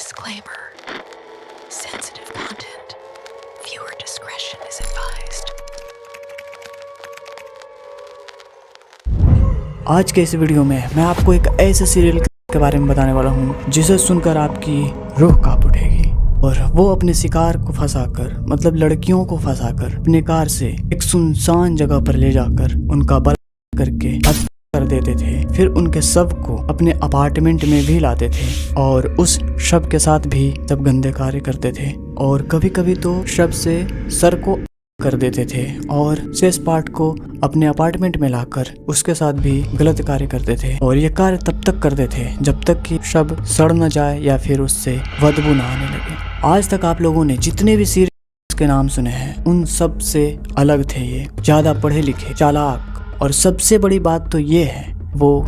Disclaimer. Sensitive content. Viewer discretion is advised. आज के इस वीडियो में मैं आपको एक ऐसे सीरियल के बारे में बताने वाला हूँ जिसे सुनकर आपकी रूह कांप उठेगी। और वो अपने शिकार को फंसाकर, मतलब लड़कियों को फंसाकर अपने कार से एक सुनसान जगह पर ले जाकर उनका बलात्कार करके हत्या कर देते थे। फिर उनके शव को अपने अपार्टमेंट में भी लाते थे और उस शव के साथ भी सब गंदे कार्य करते थे। और कभी कभी तो शव से सर को कर देते थे और शेष पार्ट को अपने अपार्टमेंट में लाकर उसके साथ भी गलत कार्य करते थे। और ये कार्य तब तक करते थे जब तक कि शव सड़ न जाए या फिर उससे बदबू न आने लगे। आज तक आप लोगों ने जितने भी सीरियल्स के नाम सुने हैं उन सब से अलग थे ये। ज्यादा पढ़े लिखे, चालाक, और सबसे बड़ी बात तो ये है वो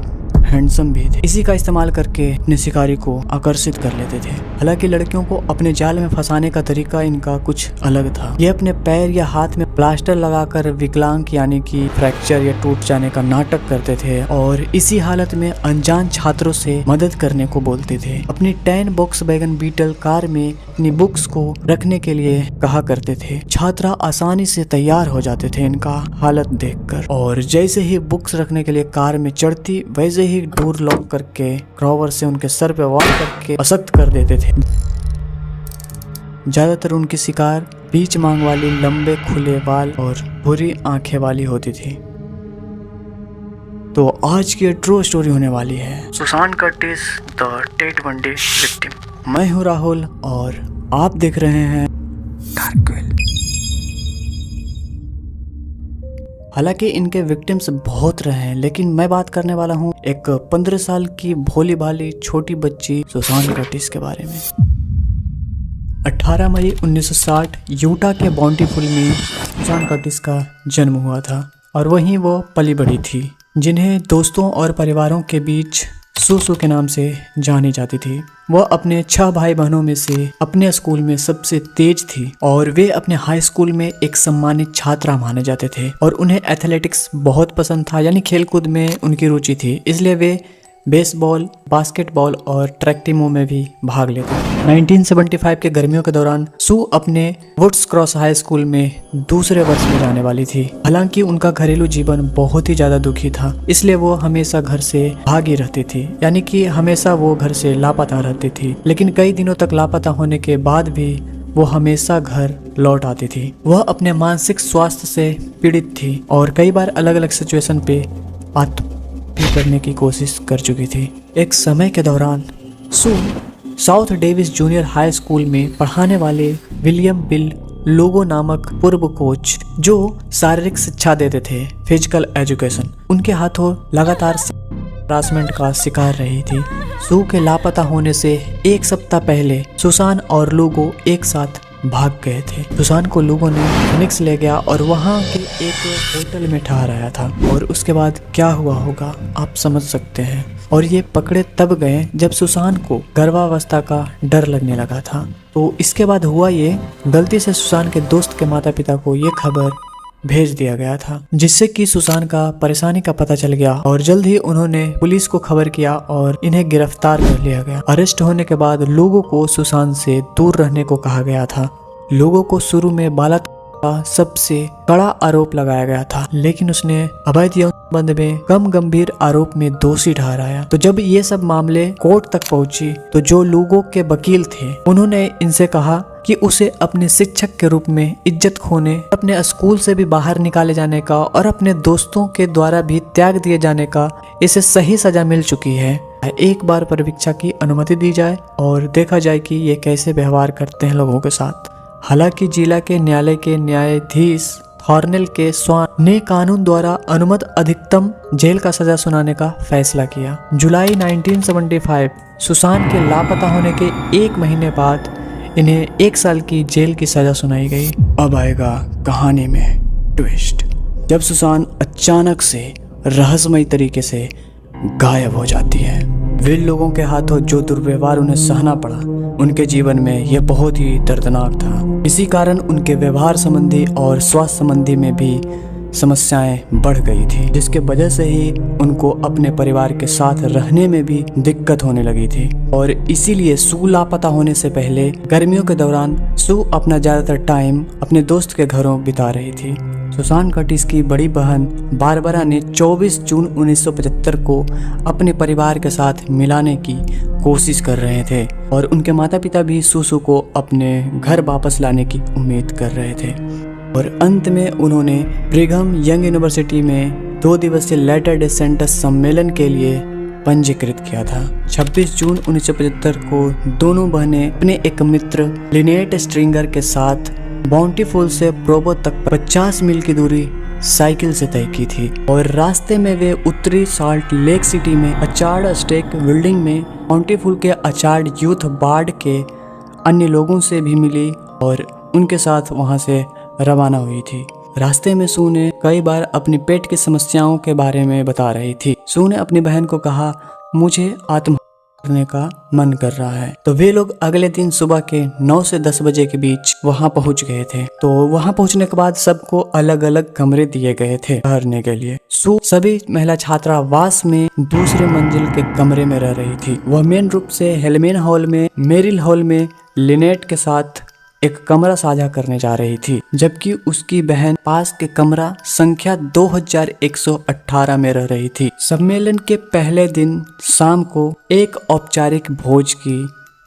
हैंडसम भी थे। इसी का इस्तेमाल करके अपने शिकारी को आकर्षित कर लेते थे। हालांकि लड़कियों को अपने जाल में फंसाने का तरीका इनका कुछ अलग था। ये अपने पैर या हाथ में प्लास्टर लगाकर विकलांग यानी कि फ्रैक्चर या टूट जाने का नाटक करते थे और इसी हालत में अनजान छात्रों से मदद करने को बोलते थे। अपनी 10 वोक्सवैगन बीटल कार में अपनी बुक्स को रखने के लिए कहा करते थे। छात्रा आसानी से तैयार हो जाते थे इनका हालत देखकर। और जैसे ही बुक्स रखने के लिए कार में चढ़ती वैसे ही डोर लॉक करके क्रॉवर से उनके सर पे वार करके अशक्त कर देते थे। ज्यादातर उनकी शिकार बीच मांग वाली, लंबे खुले बाल और भूरी आंखें वाली होती थी। तो आज की ट्रू स्टोरी होने वाली है Susan Curtis, the Ted Bundy victim. मैं हूँ राहुल और आप देख रहे हैं डार्कवेल। हालांकि इनके विक्टिम्स बहुत रहे हैं, लेकिन मैं बात करने वाला हूँ एक 15 साल की भोली भाली छोटी बच्ची सुसान कर्टिस के बारे में। 18 मई 1960 यूटा के बाउंटीफुल में सुसान कर्टिस का जन्म हुआ था और वहीं वो पली बड़ी थी, जिन्हें दोस्तों और परिवारों के बीच सुसु के नाम से जानी जाती थी। वह अपने 6 भाई बहनों में से अपने स्कूल में सबसे तेज थी और वे अपने हाई स्कूल में एक सम्मानित छात्रा माने जाते थे। और उन्हें एथलेटिक्स बहुत पसंद था, यानी खेलकूद में उनकी रुचि थी, इसलिए वे बेसबॉल, बास्केटबॉल और ट्रैक टीमों में भी भाग लेते थे। 1975 के गर्मियों के दौरान सू अपने वुड्स क्रॉस हाई स्कूल में दूसरे वर्ष में जाने वाली थी। हालांकि उनका घरेलू जीवन बहुत ही ज्यादा दुखी था, इसलिए वो हमेशा घर से भागी रहती थी, यानी कि हमेशा वो घर से लापता रहती थी। लेकिन कई दिनों तक लापता होने के बाद भी वो हमेशा घर लौट आती थी। वह अपने मानसिक स्वास्थ्य से पीड़ित थी और कई बार अलग अलग सिचुएशन पे करने की कोशिश कर चुकी थी। एक समय के दौरान सू south Davis junior high school में पढ़ाने वाले विलियम बिल लोगो नामक पूर्व कोच, जो शारीरिक शिक्षा देते थे, फिजिकल एजुकेशन, उनके हाथों लगातार हरासमेंट का शिकार रही थी। सू के लापता होने से एक सप्ताह पहले सुसान और लोगो एक साथ भाग गए थे। सुसान को लोगों ने फिनिक्स ले गया और वहां के एक होटल में ठहराया था। और उसके बाद क्या हुआ होगा आप समझ सकते हैं। और ये पकड़े तब गए जब सुसान को गर्भावस्था का डर लगने लगा था। तो इसके बाद हुआ ये, गलती से सुसान के दोस्त के माता पिता को ये खबर भेज दिया गया था, जिससे कि सुसान का परेशानी का पता चल गया और जल्द ही उन्होंने पुलिस को खबर किया और इन्हें गिरफ्तार कर लिया गया। अरेस्ट होने के बाद लोगों को सुसान से दूर रहने को कहा गया था। लोगों को शुरू में बलात्कार का सबसे कड़ा आरोप लगाया गया था, लेकिन उसने अवैध यौन संबंध में कम गंभीर आरोप में दोषी ठहराया। तो जब ये सब मामले कोर्ट तक पहुंची तो जो लोगों के वकील थे उन्होंने इनसे कहा कि उसे अपने शिक्षक के रूप में इज्जत खोने, अपने स्कूल से भी बाहर निकाले जाने का और अपने दोस्तों के द्वारा भी त्याग दिए जाने का इसे सही सजा मिल चुकी है। एक बार परीक्षा की अनुमति दी जाए और देखा जाए कि ये कैसे व्यवहार करते हैं लोगों के साथ। हालांकि जिला के न्यायालय के न्यायाधीश थॉर्नेल के स्वान ने कानून द्वारा अनुमत अधिकतम जेल का सजा सुनाने का फैसला किया। जुलाई 1975 सुसान के लापता होने के 1 महीने बाद इन्हें 1 साल की जेल की सजा सुनाई गई। अब आएगा कहानी में ट्विस्ट, जब सुसान अचानक से रहस्यमय तरीके से गायब हो जाती है। वे लोगों के हाथों जो दुर्व्यवहार उन्हें सहना पड़ा, उनके जीवन में यह बहुत ही दर्दनाक था। इसी कारण उनके व्यवहार संबंधी और स्वास्थ्य संबंधी में भी समस्याएं बढ़ गई थी, जिसके वजह से ही उनको अपने परिवार के साथ रहने में भी दिक्कत होने लगी थी। और इसीलिए सू लापता होने से पहले गर्मियों के दौरान सू अपना ज्यादातर टाइम अपने दोस्त के घरों बिता रही थी। सुसान कर्टिस की बड़ी बहन बारबरा ने 24 जून 1975 को अपने परिवार के साथ मिलाने की कोशिश कर रहे थे और उनके माता पिता भी सुसु को अपने घर वापस लाने की उम्मीद कर रहे थे। और अंत में उन्होंने ब्रिघम यंग यूनिवर्सिटी में 2 दिवसीय लैटर डे सेंटर सम्मेलन के लिए पंजीकृत किया था। 26 जून 1975 को दोनों बहनें अपने एक मित्र लिनेट स्ट्रिंगर के साथ बाउंटीफुल से प्रोबो तक 50 मील की दूरी साइकिल से तय की थी और रास्ते में वे उत्तरी साल्ट लेक सिटी में अचार्ड स्टेक बिल्डिंग में बाउंटीफुल के अचार्ड यूथ बार्ड के अन्य लोगों से भी मिली और उनके साथ वहां से रवाना हुई थी। रास्ते में सू ने कई बार अपनी पेट की समस्याओं के बारे में बता रही थी। सू ने अपनी बहन को कहा, मुझे आत्महत्या करने का मन कर रहा है। तो वे लोग अगले दिन सुबह के 9 से 10 बजे के बीच वहां पहुंच गए थे। तो वहां पहुंचने के बाद सबको अलग अलग कमरे दिए गए थे ठहरने के लिए। सू सभी महिला छात्रावास में दूसरे मंजिल के कमरे में रह रही थी। वह मेन रूप से हेलमेन हॉल में, मेरिल हॉल में लिनेट के साथ एक कमरा साझा करने जा रही थी, जबकि उसकी बहन पास के कमरा संख्या 2118 में रह रही थी। सम्मेलन के पहले दिन शाम को एक औपचारिक भोज की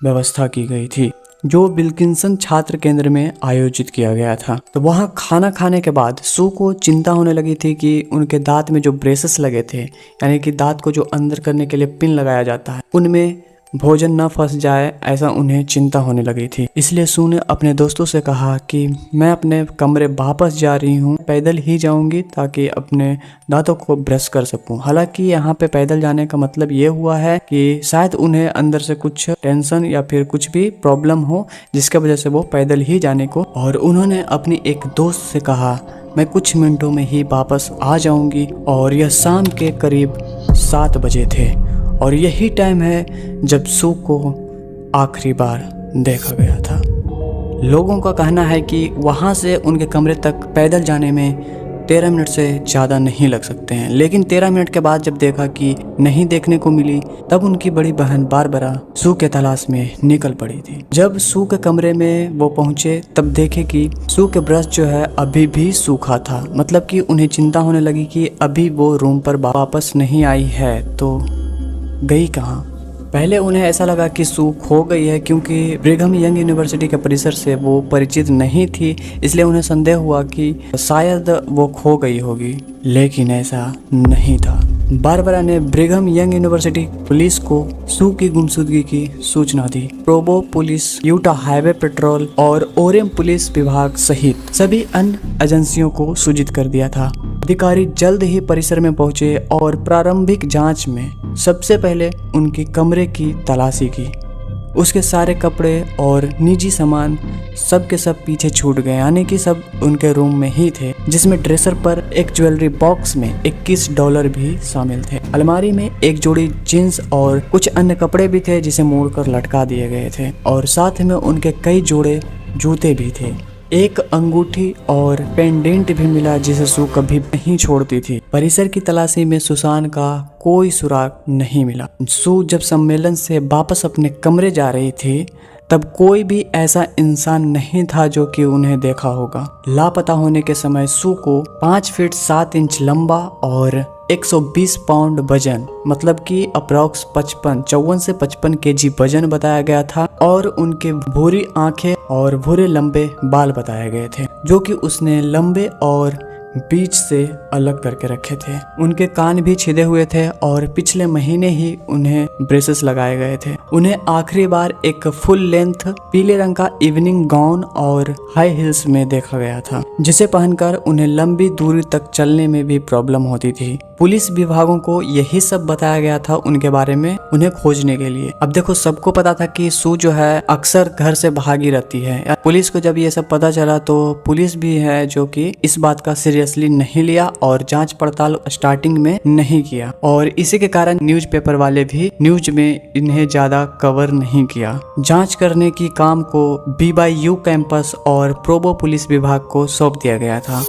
व्यवस्था की गई थी जो विल्किंसन छात्र केंद्र में आयोजित किया गया था। तो वहां खाना खाने के बाद सू को चिंता होने लगी थी कि उनके दांत में जो ब्रेसेस लगे थे, यानी कि दांत को जो अंदर करने के लिए पिन लगाया जाता है, उनमें भोजन न फंस जाए, ऐसा उन्हें चिंता होने लगी थी। इसलिए सू ने अपने दोस्तों से कहा कि मैं अपने कमरे वापस जा रही हूँ, पैदल ही जाऊंगी ताकि अपने दांतों को ब्रश कर सकूं। हालांकि यहाँ पे पैदल जाने का मतलब ये हुआ है कि शायद उन्हें अंदर से कुछ टेंशन या फिर कुछ भी प्रॉब्लम हो जिसके वजह से वो पैदल ही जाने को। और उन्होंने अपनी एक दोस्त से कहा, मैं कुछ मिनटों में ही वापस आ जाऊंगी। और यह शाम के करीब 7 बजे थे और यही टाइम है जब सू को आखिरी बार देखा गया था। लोगों का कहना है कि वहाँ से उनके कमरे तक पैदल जाने में 13 मिनट से ज़्यादा नहीं लग सकते हैं, लेकिन 13 मिनट के बाद जब देखा कि नहीं देखने को मिली, तब उनकी बड़ी बहन बारबरा सू के तलाश में निकल पड़ी थी। जब सू के कमरे में वो पहुंचे तब देखे कि सू के ब्रश जो है अभी भी सूखा था, मतलब कि उन्हें चिंता होने लगी कि अभी वो रूम पर वापस नहीं आई है, तो गई कहाँ। पहले उन्हें ऐसा लगा कि सू खो गई है, क्योंकि ब्रिघम यंग यूनिवर्सिटी के परिसर से वो परिचित नहीं थी, इसलिए उन्हें संदेह हुआ कि शायद वो खो गई होगी, लेकिन ऐसा नहीं था। बारबरा ने ब्रिघम यंग यूनिवर्सिटी पुलिस को सू की गुमशुदगी की सूचना दी। Provo police, Utah highway patrol और ओरेम पुलिस विभाग सहित सभी अन्य एजेंसियों को सूचित कर दिया था। अधिकारी जल्द ही परिसर में पहुंचे और प्रारंभिक जांच में सबसे पहले उनके कमरे की तलाशी की। उसके सारे कपड़े और निजी सामान सब के सब पीछे छूट गए, यानी कि सब उनके रूम में ही थे, जिसमें ड्रेसर पर एक ज्वेलरी बॉक्स में $21 भी शामिल थे। अलमारी में एक जोड़ी जींस और कुछ अन्य कपड़े भी थे जिसे मोड़कर लटका दिए गए थे, और साथ में उनके कई जोड़े जूते भी थे। एक अंगूठी और पेंडेंट भी मिला जिसे सू कभी नहीं छोड़ती थी। परिसर की तलाशी में सुसान का कोई सुराग नहीं मिला। सू जब सम्मेलन से वापस अपने कमरे जा रही थी तब कोई भी ऐसा इंसान नहीं था जो कि उन्हें देखा होगा। लापता होने के समय सू को 5 फीट 7 इंच लंबा और 120 पाउंड वजन, मतलब कि अप्रॉक्स 54 से 55 केजी वजन बताया गया था, और उनके भूरी आंखें और भूरे लंबे बाल बताए गए थे जो कि उसने लंबे और बीच से अलग करके रखे थे। उनके कान भी छिदे हुए थे और पिछले महीने ही उन्हें ब्रेसेस लगाए गए थे। उन्हें आखिरी बार एक फुल लेंथ पीले रंग का इवनिंग गाउन और हाई हील्स में देखा गया था, जिसे पहनकर उन्हें लंबी दूरी तक चलने में भी प्रॉब्लम होती थी। पुलिस विभागों को यही सब बताया गया था उनके बारे में उन्हें खोजने के लिए। अब देखो, सबको पता था कि सू जो है अक्सर घर से भागी रहती है। पुलिस को जब ये सब पता चला तो पुलिस भी है जो कि इस बात का सीरियसली नहीं लिया और जांच पड़ताल स्टार्टिंग में नहीं किया, और इसी के कारण न्यूज़पेपर वाले भी न्यूज में इन्हें ज्यादा कवर नहीं किया। जांच करने की काम को BYU कैंपस और प्रोबो पुलिस विभाग को सौंप दिया गया था।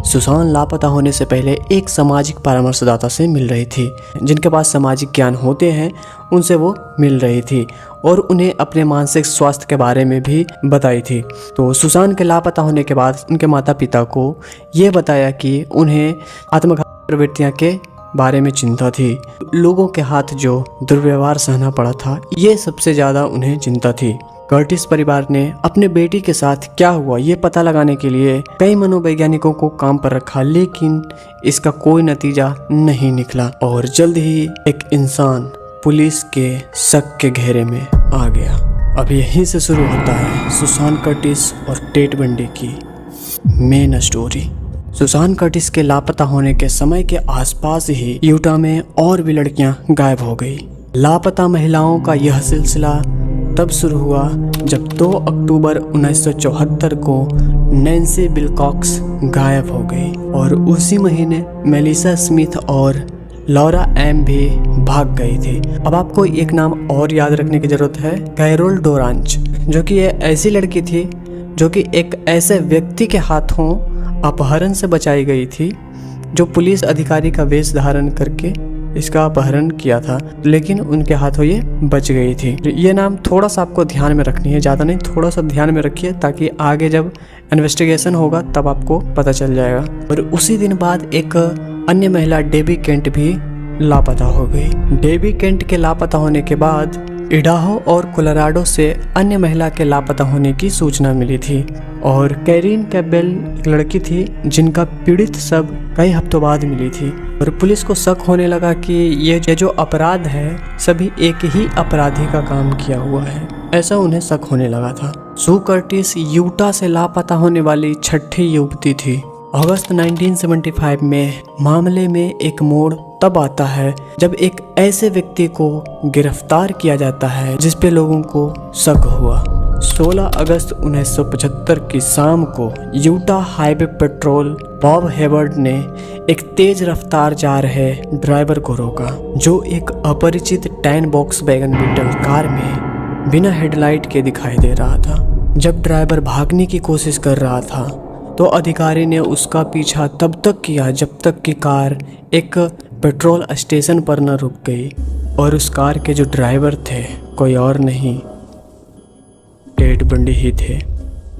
सुसान लापता होने से पहले एक सामाजिक परामर्शदाता से मिल रही थी। जिनके पास सामाजिक ज्ञान होते हैं उनसे वो मिल रही थी और उन्हें अपने मानसिक स्वास्थ्य के बारे में भी बताई थी। तो सुसान के लापता होने के बाद उनके माता पिता को ये बताया कि उन्हें आत्मघाती प्रवृत्तियाँ के बारे में चिंता थी। लोगों के हाथ जो दुर्व्यवहार सहना पड़ा था, ये सबसे ज़्यादा उन्हें चिंता थी। कर्टिस परिवार ने अपने बेटी के साथ क्या हुआ ये पता लगाने के लिए कई मनोवैज्ञानिकों को काम पर रखा, लेकिन इसका कोई नतीजा नहीं निकला और जल्द ही एक इंसान पुलिस के शक के घेरे में आ गया। अब यहीं से शुरू होता है सुसान कर्टिस और टेड बंडी की मेन स्टोरी। सुसान कर्टिस के लापता होने के समय के आसपास ही यूटा में और भी लड़कियां गायब हो गई। लापता महिलाओं का यह सिलसिला तब शुरू हुआ जब 2 अक्टूबर 1974 को नैन्सी विलकॉक्स गायब हो गई और उसी महीने मेलिसा स्मिथ और लॉरा एम भी भाग गई थी। अब आपको एक नाम और याद रखने की जरूरत है, कैरोल डोरांच, जो कि ये ऐसी लड़की थी जो कि एक ऐसे व्यक्ति के हाथों अपहरण से बचाई गई थी जो पुलिस अधिकारी का वेश धारण करके इसका अपहरण किया था, लेकिन उनके हाथों ये बच गई थी। ये नाम थोड़ा सा आपको ध्यान में रखनी है, ज़्यादा नहीं, थोड़ा सा ध्यान में रखिए ताकि आगे जब इन्वेस्टिगेशन होगा तब आपको पता चल जाएगा। और उसी दिन बाद एक अन्य महिला डेबी केंट भी लापता हो गई। डेबी केंट के लापता होने के बाद इडाहो और कोलोराडो से अन्य महिला के लापता होने की सूचना मिली थी और कैरीन कैम्पबेल एक लड़की थी जिनका पीड़ित शव कई हफ्तों बाद मिली थी और पुलिस को शक होने लगा कि ये जो अपराध है सभी एक ही अपराधी का काम किया हुआ है, ऐसा उन्हें शक होने लगा था। सू कर्टिस यूटा से लापता होने वाली छठी युवती थी। अगस्त 1975 में मामले में एक मोड़ तब आता है जब एक ऐसे व्यक्ति को गिरफ्तार किया जाता है जिस पे लोगों को शक हुआ। 16 अगस्त 1975 की शाम को Utah highway patrol Bob Hayward ने एक तेज रफ्तार जा रहे ड्राइवर को रोका जो एक अपरिचित 10 बॉक्स वैगन बीटल कार में बिना हेडलाइट के दिखाई दे रहा था। जब ड्राइवर भागने की कोशिश कर रहा था तो अधिकारी ने उसका पीछा तब तक किया जब तक कि कार एक पेट्रोल स्टेशन पर न रुक गई और उस कार के जो ड्राइवर थे कोई और नहीं, टेड बंडी ही थे।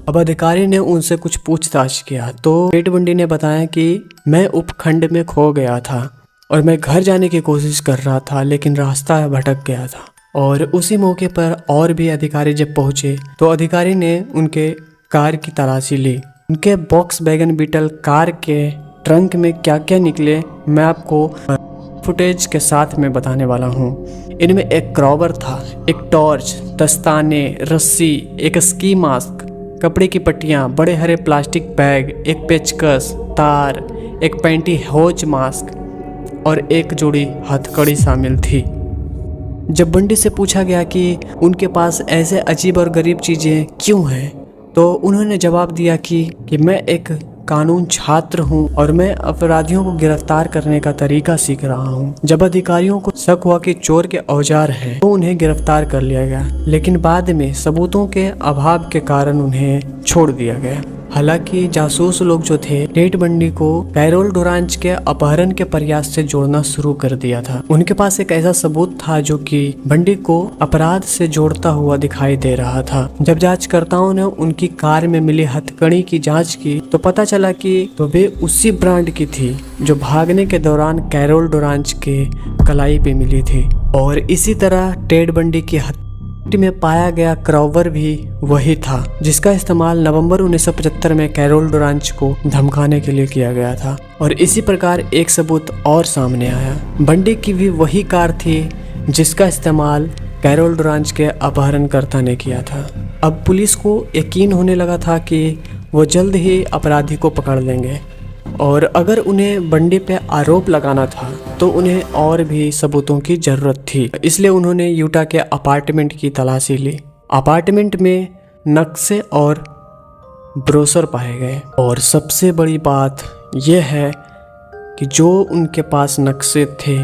अब अधिकारी ने उनसे कुछ पूछताछ किया तो टेड बंडी ने बताया कि मैं उपखंड में खो गया था और मैं घर जाने की कोशिश कर रहा था लेकिन रास्ता भटक गया था। और उसी मौके पर और भी अधिकारी जब पहुंचे तो अधिकारी ने उनके कार की तलाशी ली। उनके बॉक्स वैगन बीटल कार के ट्रंक में क्या क्या निकले मैं आपको फुटेज के साथ में बताने वाला हूँ। इनमें एक क्रॉवर था, एक टॉर्च, दस्ताने, रस्सी, एक स्की मास्क, कपड़े की पट्टियाँ, बड़े हरे प्लास्टिक बैग, एक पेचकस, तार, एक पैंटी होज मास्क और एक जोड़ी हथकड़ी शामिल थी। जब बंडी से पूछा गया कि उनके पास ऐसे अजीब और गरीब चीज़ें क्यों हैं तो उन्होंने जवाब दिया कि मैं एक कानून छात्र हूं और मैं अपराधियों को गिरफ्तार करने का तरीका सीख रहा हूं। जब अधिकारियों को शक हुआ कि चोर के औजार हैं तो उन्हें गिरफ्तार कर लिया गया, लेकिन बाद में सबूतों के अभाव के कारण उन्हें छोड़ दिया गया। हालांकि जासूस लोग जो थे टेड बंडी को कैरोल डोरांच के अपहरण के प्रयास से जोड़ना शुरू कर दिया था। उनके पास एक ऐसा सबूत था जो कि बंडी को अपराध से जोड़ता हुआ दिखाई दे रहा था। जब जांचकर्ताओं ने उनकी कार में मिली हथकड़ी की जांच की तो पता चला कि वे उसी ब्रांड की थी जो भागने के दौरान कैरोल डोरांच के कलाई पे मिली थी और इसी तरह टेड बंडी की में पाया गया क्रॉवर भी वही था जिसका इस्तेमाल नवंबर 1975 में कैरोल डोरांच को धमकाने के लिए किया गया था। और इसी प्रकार एक सबूत और सामने आया, बंडी की भी वही कार थी जिसका इस्तेमाल कैरोल डोरांच के अपहरणकर्ता ने किया था। अब पुलिस को यकीन होने लगा था कि वो जल्द ही अपराधी को पकड़ लेंगे और अगर उन्हें बंडी पे आरोप लगाना था तो उन्हें और भी सबूतों की ज़रूरत थी। इसलिए उन्होंने यूटा के अपार्टमेंट की तलाशी ली। अपार्टमेंट में नक्शे और ब्रोशर पाए गए और सबसे बड़ी बात यह है कि जो उनके पास नक्शे थे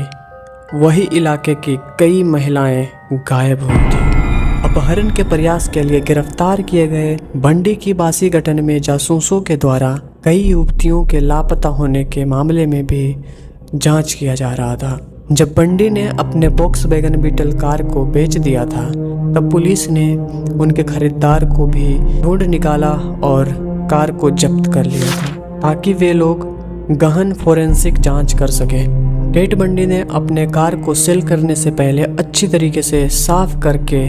वही इलाके की कई महिलाएं गायब हुई थी। अपहरण के प्रयास के लिए गिरफ्तार किए गए बंडी की बासी गठन में जासूसों के द्वारा कई युवतियों के लापता होने के मामले में भी जांच किया जा रहा था। जब बंडी ने अपने वोक्सवैगन बीटल कार को बेच दिया था, तब पुलिस ने उनके खरीदार को भी ढूंढ निकाला और कार को जब्त कर लिया था, ताकि वे लोग गहन फोरेंसिक जांच कर सके। टेड बंडी ने अपने कार को सेल करने से पहले अच्छी तरीके से साफ करके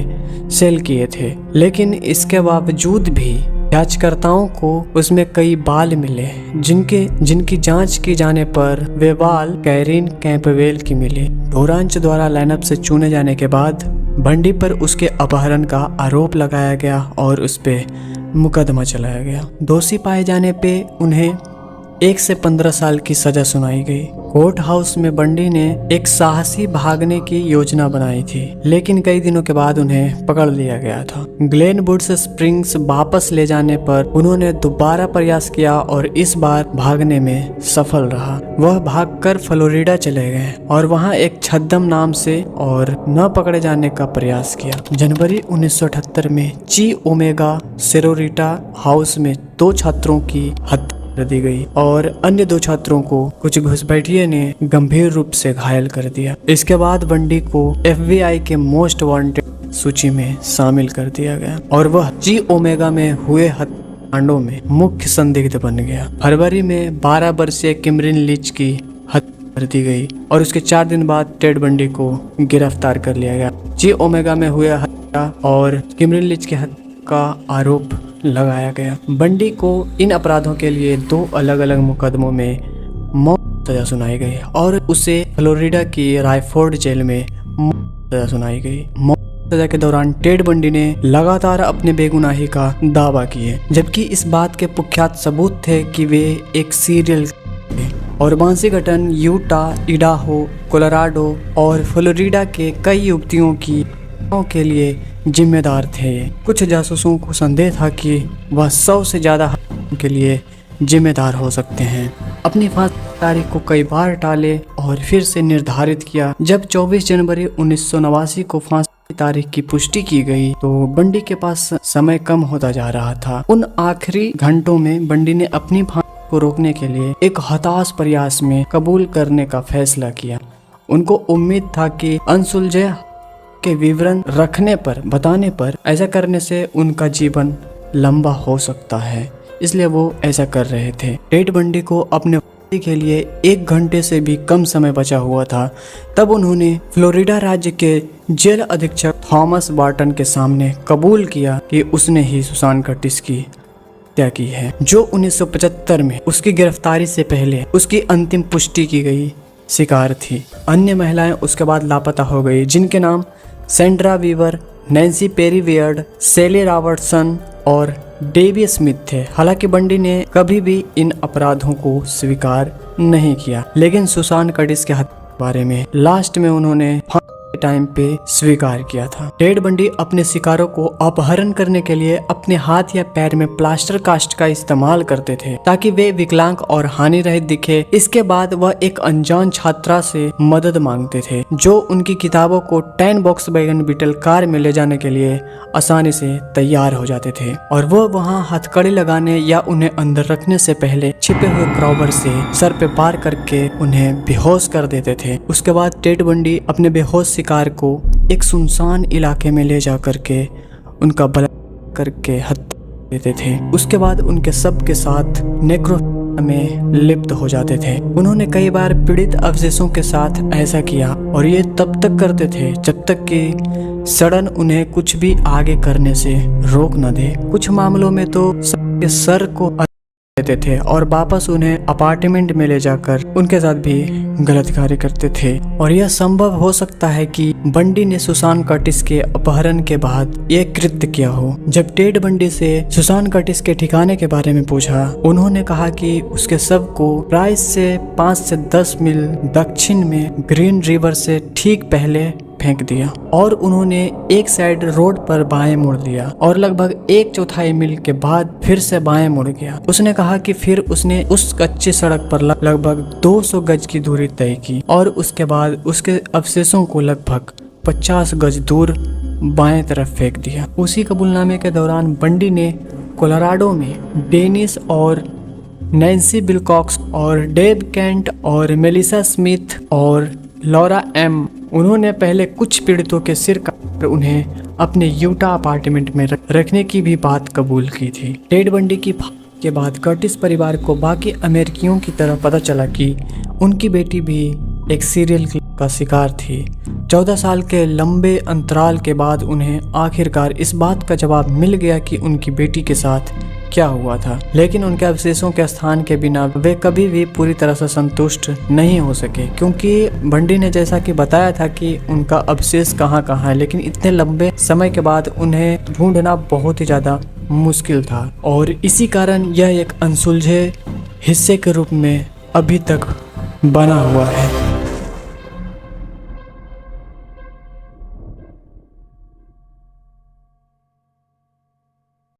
सेल किए थे, लेकिन इसके बावजूद भी जांचकर्ताओं को उसमें कई बाल मिले, जिनकी जांच की जाने पर वे बाल कैरीन कैंपवेल की मिली। डोरांच द्वारा लाइनअप से चुने जाने के बाद बंडी पर उसके अपहरण का आरोप लगाया गया और उस पे मुकदमा चलाया गया। दोषी पाए जाने पे उन्हें 1 से 15 साल की सजा सुनाई गई। कोर्ट हाउस में बंडी ने एक साहसी भागने की योजना बनाई थी, लेकिन कई दिनों के बाद उन्हें पकड़ लिया गया था। ग्लेनवुड से स्प्रिंग्स वापस ले जाने पर उन्होंने दोबारा प्रयास किया और इस बार भागने में सफल रहा। वह भागकर फ्लोरिडा चले गए और वहां एक छद्म नाम से और न पकड़े जाने का प्रयास किया। जनवरी 1978 में ची ओमेगा सेरोरिटा हाउस में 2 छात्रों की हत्या कर दी गई और अन्य 2 छात्रों को कुछ घुसपैठियों ने गंभीर रूप से घायल कर दिया। इसके बाद बंडी को FBI के मोस्ट वांटेड सूची में शामिल कर दिया गया और वह ची ओमेगा में हुए हत्याकांडों में मुख्य संदिग्ध बन गया। फरवरी में 12 वर्षीय किमरिन लिच की हत्या कर दी गई और उसके 4 दिन बाद टेड बंडी को गिरफ्तार कर लिया गया। ची ओमेगा में हुए हत्या और किमरिन लिच की हत्या का आरोप लगाया गया। बंडी को इन अपराधों के लिए 2 अलग अलग मुकदमों में मौत की सजा सुनाई गई और उसे फ्लोरिडा की रायफोर्ड जेल में मौत की सजा सुनाई गई। मौत की सजा के दौरान टेड बंडी ने लगातार अपने बेगुनाही का दावा किए, जबकि इस बात के पुख्यात सबूत थे कि वे एक सीरियल थे और वाशिंगटन, यूटा, इडाहो, कोलोराडो और फ्लोरिडा के कई युवतियों के लिए जिम्मेदार थे। कुछ जासूसों को संदेह था कि वह 100 से ज्यादा हत्याओं के लिए जिम्मेदार हो सकते हैं। अपनी फांसी तारीख को कई बार टाले और फिर से निर्धारित किया। जब 24 जनवरी 1989 को फांसी तारीख की पुष्टि की गई तो बंडी के पास समय कम होता जा रहा था। उन आखिरी घंटों में बंडी ने अपनी फांसी को रोकने के लिए एक हताश प्रयास में कबूल करने का फैसला किया। उनको उम्मीद था कि अनसुलझे के विवरण बताने पर ऐसा करने से उनका जीवन लंबा हो सकता है, इसलिए वो ऐसा कर रहे थे। टेड बंडी को अपने फांसी के लिए 1 घंटे से भी कम समय बचा हुआ था। तब उन्होंने फ्लोरिडा राज्य के जेल अधीक्षक थॉमस बार्टन के सामने कबूल किया कि उसने ही सुसान कर्टिस की हत्या की है, जो 1975 में उसकी गिरफ्तारी से पहले उसकी अंतिम पुष्टि की गई शिकार थी। अन्य महिलाएं उसके बाद लापता हो गई, जिनके नाम Sandra Weaver, Nancy Perry Weird, Sally Robertson और डेबी स्मिथ थे। हालांकि बंडी ने कभी भी इन अपराधों को स्वीकार नहीं किया, लेकिन सुसान कर्टिस के हत्या के बारे में लास्ट में उन्होंने टाइम पे स्वीकार किया था। टेड बंडी अपने शिकारों को अपहरण करने के लिए अपने हाथ या पैर में प्लास्टर कास्ट का इस्तेमाल करते थे, ताकि वे विकलांग और हानि रहित दिखे। इसके बाद वह एक अनजान छात्रा से मदद मांगते थे, जो उनकी किताबों को 10 वोक्सवैगन बीटल कार में ले जाने के लिए आसानी से तैयार हो जाते थे और वह वहां हथकड़ी लगाने या उन्हें अंदर रखने से पहले छिपे हुए क्रॉबर से सर पे पार करके उन्हें बेहोश कर देते थे। उसके बाद टेड बंडी अपने बेहोश शिकार को एक सुनसान इलाके में ले जा करके उनका बलात्कार करके हत्या देते थे। उसके बाद उनके शव के साथ नेक्रोफिली में लिप्त हो जाते थे। उन्होंने कई बार पीड़ित अवशेषों के साथ ऐसा किया और ये तब तक करते थे जब तक कि सड़न उन्हें कुछ भी आगे करने से रोक न दे। कुछ मामलों में तो सबके सर को देते थे और वापस उन्हें अपार्टमेंट में ले जाकर उनके साथ भी गलत कार्य करते थे। और यह संभव हो सकता है कि बंडी ने सुसान कर्टिस के अपहरण के बाद यह कृत्य किया हो। जब टेड बंडी से सुसान कर्टिस के ठिकाने के बारे में पूछा, उन्होंने कहा कि उसके शव को प्राइस से 5 से 10 मील दक्षिण में ग्रीन रिवर से ठीक पहले फेंक दिया और उन्होंने एक साइड रोड पर बाएं मुड़ लिया और लगभग 1/4 मील के बाद फिर से बाएं मुड़ गया। उसने कहा कि फिर उसने उस कच्ची सड़क पर लगभग 200 गज की दूरी तय की और उसके बाद उसके अवशेषों को लगभग 50 गज दूर बाएं तरफ फेंक दिया। उसी कबूलनामे के दौरान बंडी ने कोलोराडो में डेनिस और नैन्सी विलकॉक्स और डेब केंट और मेलिसा स्मिथ और लॉरा एम, उन्होंने पहले कुछ पीड़ितों के सिर काटकर उन्हें अपने यूटा अपार्टमेंट में रखने की भी बात कबूल की थी। टेड बंडी की के बाद कर्टिस परिवार को बाकी अमेरिकियों की तरह पता चला कि उनकी बेटी भी एक सीरियल किलर का शिकार थी। 14 साल के लंबे अंतराल के बाद उन्हें आखिरकार इस बात का जवाब मिल गया कि उनकी बेटी के साथ क्या हुआ था, लेकिन उनके अवशेषों के स्थान के बिना वे कभी भी पूरी तरह से संतुष्ट नहीं हो सके, क्योंकि बंडी ने जैसा कि बताया था कि उनका अवशेष कहाँ कहाँ है, लेकिन इतने लंबे समय के बाद उन्हें ढूंढना बहुत ही ज़्यादा मुश्किल था और इसी कारण यह एक अनसुलझे हिस्से के रूप में अभी तक बना हुआ है।